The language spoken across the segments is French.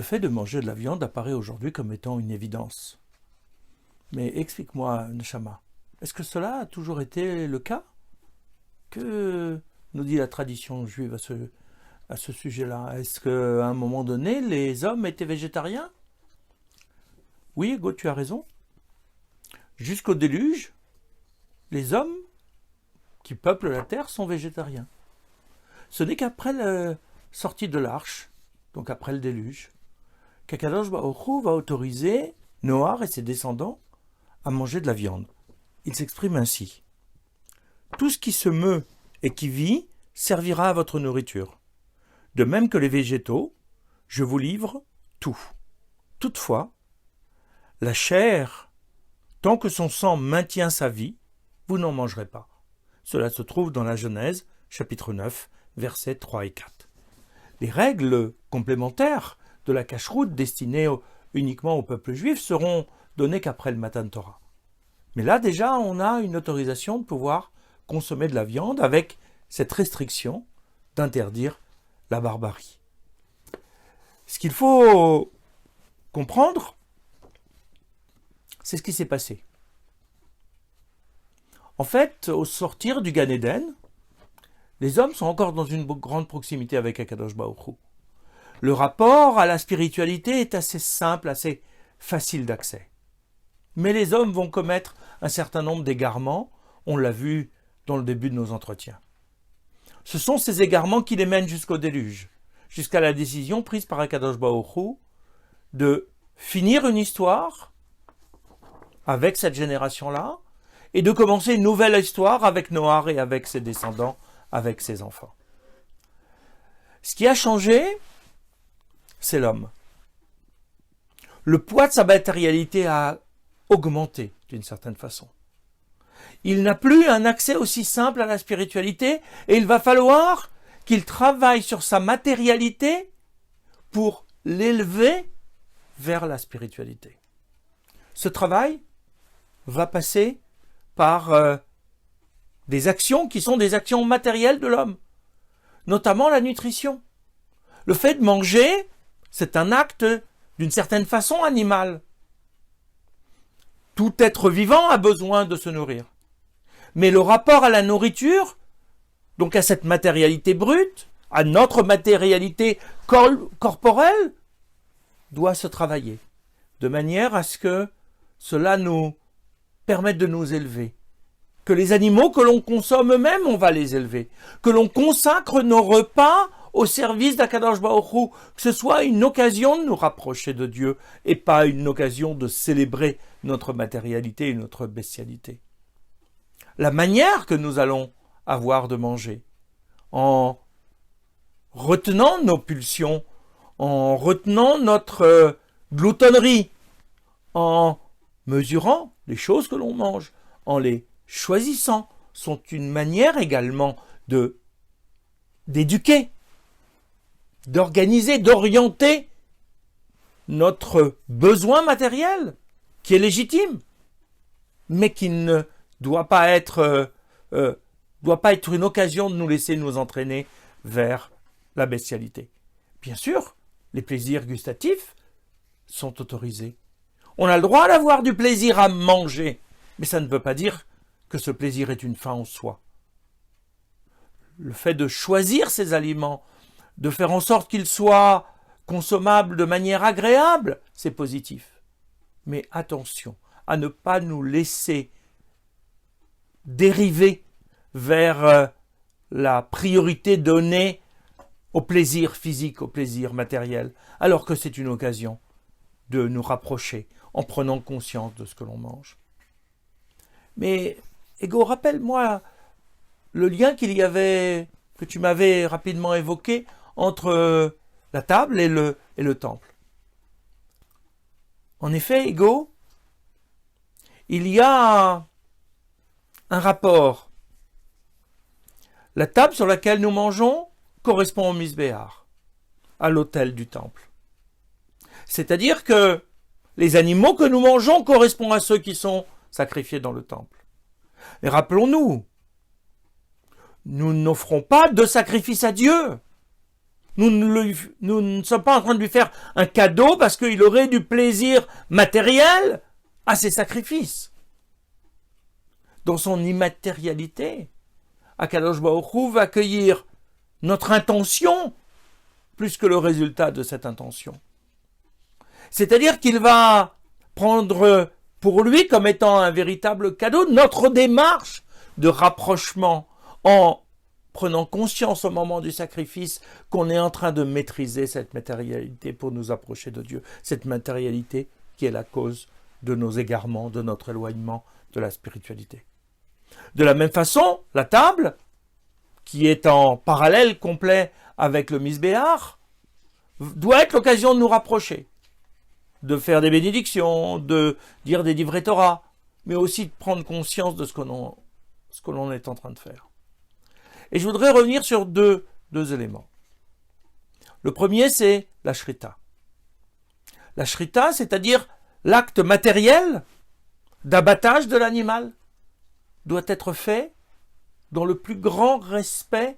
Le fait de manger de la viande apparaît aujourd'hui comme étant une évidence. Mais explique-moi, Neshama, est-ce que cela a toujours été le cas? Que nous dit la tradition juive à ce sujet-là? Est-ce qu'à un moment donné, les hommes étaient végétariens? Oui, Hugo, tu as raison. Jusqu'au déluge, les hommes qui peuplent la terre sont végétariens. Ce n'est qu'après la sortie de l'arche, donc après le déluge, qu'Akadosh Baruch Hu va autoriser Noach et ses descendants à manger de la viande. Il s'exprime ainsi. Tout ce qui se meut et qui vit servira à votre nourriture. De même que les végétaux, je vous livre tout. Toutefois, la chair, tant que son sang maintient sa vie, vous n'en mangerez pas. Cela se trouve dans la Genèse, chapitre 9, versets 3 et 4. Les règles complémentaires de la cacheroute destinée uniquement au peuple juif seront données qu'après le Matan Torah. Mais là déjà, on a une autorisation de pouvoir consommer de la viande avec cette restriction d'interdire la barbarie. Ce qu'il faut comprendre, c'est ce qui s'est passé. En fait, au sortir du Gan Eden, les hommes sont encore dans une grande proximité avec Akadosh Baruch Hu. Le rapport à la spiritualité est assez simple, assez facile d'accès. Mais les hommes vont commettre un certain nombre d'égarements, on l'a vu dans le début de nos entretiens. Ce sont ces égarements qui les mènent jusqu'au déluge, jusqu'à la décision prise par Akadosh Baruch Hu de finir une histoire avec cette génération-là et de commencer une nouvelle histoire avec Noach et avec ses descendants, avec ses enfants. Ce qui a changé, c'est l'homme. Le poids de sa matérialité a augmenté d'une certaine façon. Il n'a plus un accès aussi simple à la spiritualité et il va falloir qu'il travaille sur sa matérialité pour l'élever vers la spiritualité. Ce travail va passer par des actions qui sont des actions matérielles de l'homme, notamment la nutrition. Le fait de manger, c'est un acte d'une certaine façon animal. Tout être vivant a besoin de se nourrir. Mais le rapport à la nourriture, donc à cette matérialité brute, à notre matérialité corporelle, doit se travailler, de manière à ce que cela nous permette de nous élever. Que les animaux que l'on consomme eux-mêmes, on va les élever. Que l'on consacre nos repas au service d'Akadosh Baruch Hu, que ce soit une occasion de nous rapprocher de Dieu et pas une occasion de célébrer notre matérialité et notre bestialité. La manière que nous allons avoir de manger, en retenant nos pulsions, en retenant notre gloutonnerie, en mesurant les choses que l'on mange, en les choisissant, sont une manière également d'éduquer, d'organiser, d'orienter notre besoin matériel, qui est légitime, mais qui ne doit pas être une occasion de nous laisser nous entraîner vers la bestialité. Bien sûr, les plaisirs gustatifs sont autorisés. On a le droit d'avoir du plaisir à manger, mais ça ne veut pas dire que ce plaisir est une fin en soi. Le fait de choisir ces aliments, de faire en sorte qu'ils soient consommables de manière agréable, c'est positif. Mais attention à ne pas nous laisser dériver vers la priorité donnée au plaisir physique, au plaisir matériel, alors que c'est une occasion de nous rapprocher en prenant conscience de ce que l'on mange. Mais, Ego, rappelle-moi le lien qu'il y avait, que tu m'avais rapidement évoqué, entre la table et le temple. En effet, Ego, il y a un rapport. La table sur laquelle nous mangeons correspond au misbéar, à l'autel du temple. C'est-à-dire que les animaux que nous mangeons correspondent à ceux qui sont sacrifiés dans le temple. Mais rappelons-nous, nous n'offrons pas de sacrifice à Dieu. Nous ne sommes pas en train de lui faire un cadeau parce qu'il aurait du plaisir matériel à ses sacrifices. Dans son immatérialité, Akadosh Baruch Hu va accueillir notre intention plus que le résultat de cette intention. C'est-à-dire qu'il va prendre pour lui comme étant un véritable cadeau notre démarche de rapprochement en prenant conscience au moment du sacrifice qu'on est en train de maîtriser cette matérialité pour nous approcher de Dieu, cette matérialité qui est la cause de nos égarements, de notre éloignement de la spiritualité. De la même façon, la table, qui est en parallèle complet avec le misbéar, doit être l'occasion de nous rapprocher, de faire des bénédictions, de dire des livrets Torah, mais aussi de prendre conscience de ce que l'on est en train de faire. Et je voudrais revenir sur deux éléments. Le premier, c'est la shrita. La shrita, c'est-à-dire l'acte matériel d'abattage de l'animal, doit être fait dans le plus grand respect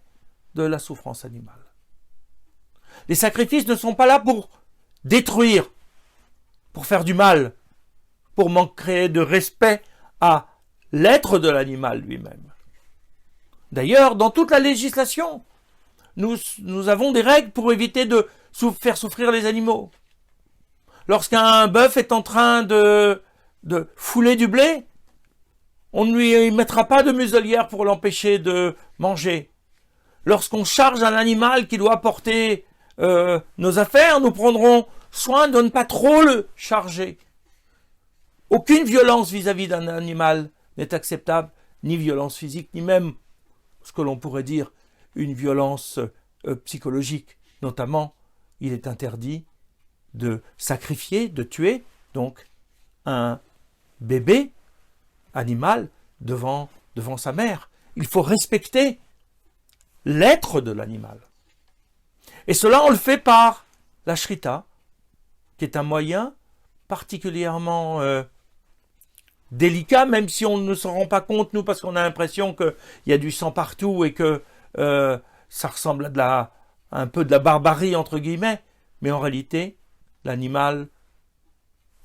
de la souffrance animale. Les sacrifices ne sont pas là pour détruire, pour faire du mal, pour manquer de respect à l'être de l'animal lui-même. D'ailleurs, dans toute la législation, nous avons des règles pour éviter de faire souffrir les animaux. Lorsqu'un bœuf est en train de fouler du blé, on ne lui mettra pas de muselière pour l'empêcher de manger. Lorsqu'on charge un animal qui doit porter nos affaires, nous prendrons soin de ne pas trop le charger. Aucune violence vis-à-vis d'un animal n'est acceptable, ni violence physique, ni même ce que l'on pourrait dire une violence psychologique. Notamment, il est interdit de sacrifier, de tuer, donc, un bébé animal devant sa mère. Il faut respecter l'être de l'animal. Et cela, on le fait par la shrita, qui est un moyen particulièrement délicat, même si on ne s'en rend pas compte, nous, parce qu'on a l'impression qu'il y a du sang partout et que ça ressemble à un peu de la barbarie, entre guillemets, mais en réalité, l'animal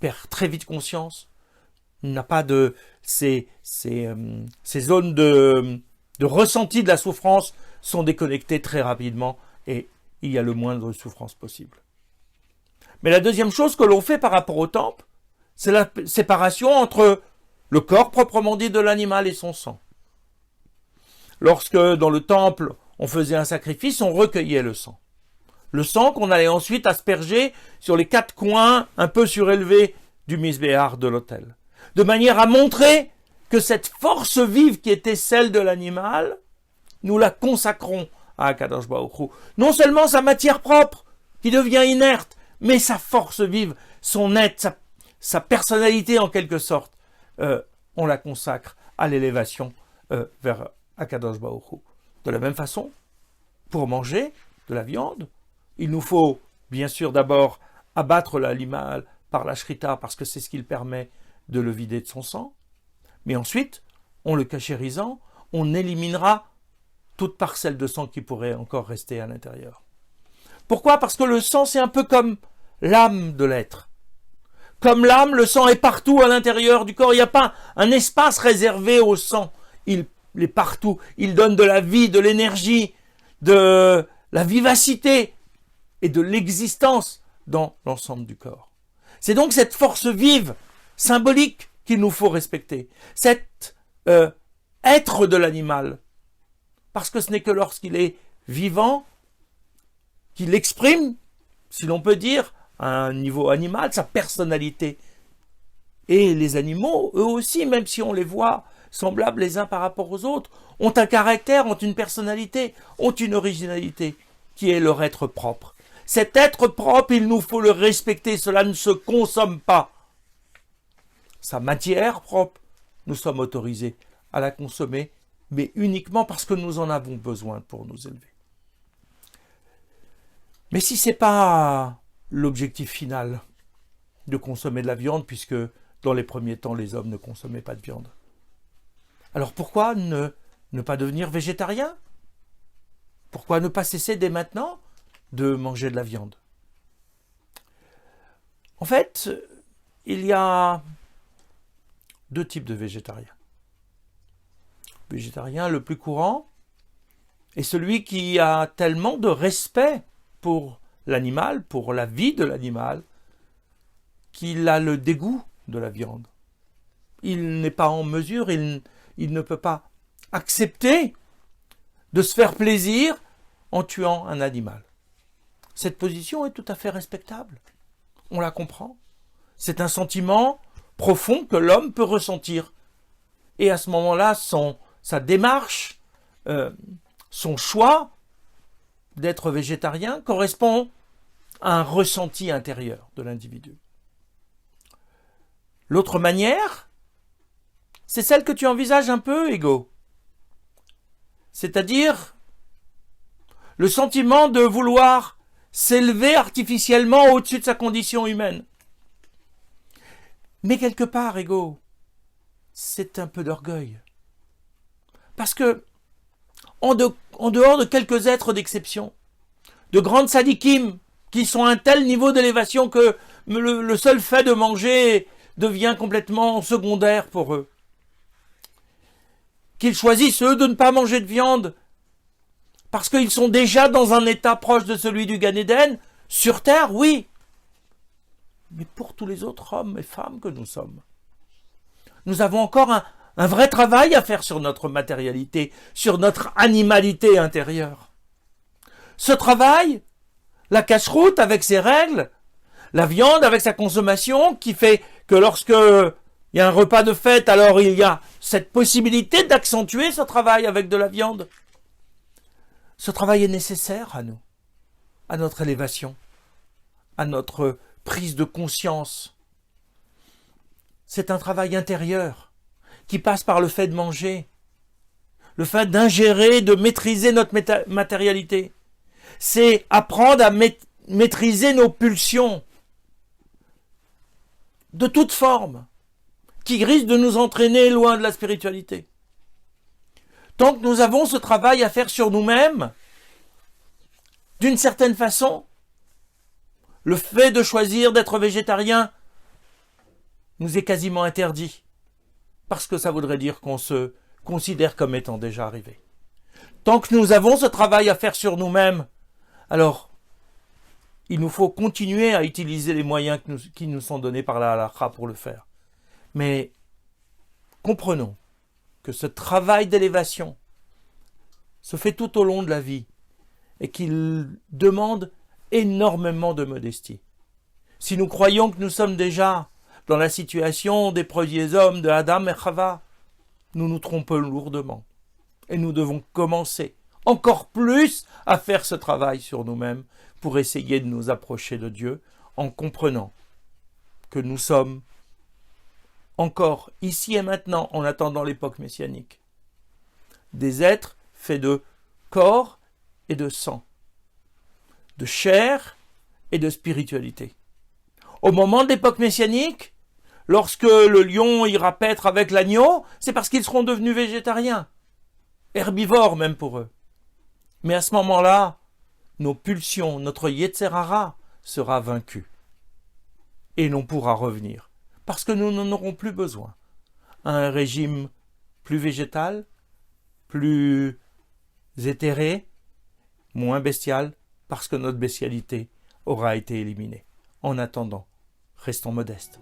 perd très vite conscience, n'a pas de ces zones de ressenti de la souffrance sont déconnectées très rapidement et il y a le moindre souffrance possible. Mais la deuxième chose que l'on fait par rapport au temple, c'est la séparation entre le corps proprement dit de l'animal et son sang. Lorsque dans le temple on faisait un sacrifice, on recueillait le sang. Le sang qu'on allait ensuite asperger sur les 4 coins un peu surélevés du misbéar de l'autel. De manière à montrer que cette force vive qui était celle de l'animal, nous la consacrons à Akadosh Baruch Hu. Non seulement sa matière propre, qui devient inerte, mais sa force vive, son être, sa personnalité en quelque sorte, on la consacre à l'élévation vers Akadosh Baruch Hu. De la même façon, pour manger de la viande, il nous faut bien sûr d'abord abattre l'animal par la shrita, parce que c'est ce qui le permet de le vider de son sang, mais ensuite, en le cachérisant, on éliminera toute parcelle de sang qui pourrait encore rester à l'intérieur. Pourquoi ? Parce que le sang, c'est un peu comme l'âme de l'être. Comme l'âme, le sang est partout à l'intérieur du corps. Il n'y a pas un espace réservé au sang. Il est partout. Il donne de la vie, de l'énergie, de la vivacité et de l'existence dans l'ensemble du corps. C'est donc cette force vive, symbolique, qu'il nous faut respecter. Cet être de l'animal. Parce que ce n'est que lorsqu'il est vivant qu'il exprime, si l'on peut dire, à un niveau animal, sa personnalité. Et les animaux, eux aussi, même si on les voit semblables les uns par rapport aux autres, ont un caractère, ont une personnalité, ont une originalité, qui est leur être propre. Cet être propre, il nous faut le respecter, cela ne se consomme pas. Sa matière propre, nous sommes autorisés à la consommer, mais uniquement parce que nous en avons besoin pour nous élever. Mais si ce n'est pas l'objectif final de consommer de la viande, puisque dans les premiers temps, les hommes ne consommaient pas de viande, alors pourquoi ne pas devenir végétarien ? Pourquoi ne pas cesser dès maintenant de manger de la viande. En fait, il y a deux types de végétariens. Le végétarien le plus courant est celui qui a tellement de respect pour l'animal, pour la vie de l'animal, qu'il a le dégoût de la viande. Il n'est pas en mesure, il ne peut pas accepter de se faire plaisir en tuant un animal. Cette position est tout à fait respectable. On la comprend. C'est un sentiment profond que l'homme peut ressentir. Et à ce moment-là, sa démarche, son choix d'être végétarien correspond à un ressenti intérieur de l'individu. L'autre manière, c'est celle que tu envisages un peu, Ego. C'est-à-dire le sentiment de vouloir s'élever artificiellement au-dessus de sa condition humaine. Mais quelque part, Ego, c'est un peu d'orgueil. Parce que, en dehors de quelques êtres d'exception, de grandes sadikim qui sont à un tel niveau d'élévation que le seul fait de manger devient complètement secondaire pour eux, qu'ils choisissent, eux, de ne pas manger de viande parce qu'ils sont déjà dans un état proche de celui du Gan Eden, sur terre, oui, mais pour tous les autres hommes et femmes que nous sommes. Nous avons encore un vrai travail à faire sur notre matérialité, sur notre animalité intérieure. Ce travail, la cache-route avec ses règles, la viande avec sa consommation, qui fait que lorsque il y a un repas de fête, alors il y a cette possibilité d'accentuer ce travail avec de la viande. Ce travail est nécessaire à nous, à notre élévation, à notre prise de conscience. C'est un travail intérieur qui passe par le fait de manger, le fait d'ingérer, de maîtriser notre matérialité. C'est apprendre à maîtriser nos pulsions de toute forme, qui risquent de nous entraîner loin de la spiritualité. Tant que nous avons ce travail à faire sur nous-mêmes, d'une certaine façon, le fait de choisir d'être végétarien nous est quasiment interdit, parce que ça voudrait dire qu'on se considère comme étant déjà arrivé. Tant que nous avons ce travail à faire sur nous-mêmes, alors il nous faut continuer à utiliser les moyens qui nous sont donnés par la halakha pour le faire. Mais comprenons que ce travail d'élévation se fait tout au long de la vie et qu'il demande énormément de modestie. Si nous croyons que nous sommes déjà dans la situation des premiers hommes de Adam et Chava, nous nous trompons lourdement. Et nous devons commencer encore plus à faire ce travail sur nous-mêmes pour essayer de nous approcher de Dieu en comprenant que nous sommes encore ici et maintenant, en attendant l'époque messianique, des êtres faits de corps et de sang, de chair et de spiritualité. Au moment de l'époque messianique, lorsque le lion ira paître avec l'agneau, c'est parce qu'ils seront devenus végétariens, herbivores même pour eux. Mais à ce moment-là, nos pulsions, notre Yetzer Hara sera vaincu et l'on pourra revenir, parce que nous n'en aurons plus besoin. Un régime plus végétal, plus éthéré, moins bestial, parce que notre bestialité aura été éliminée. En attendant, restons modestes.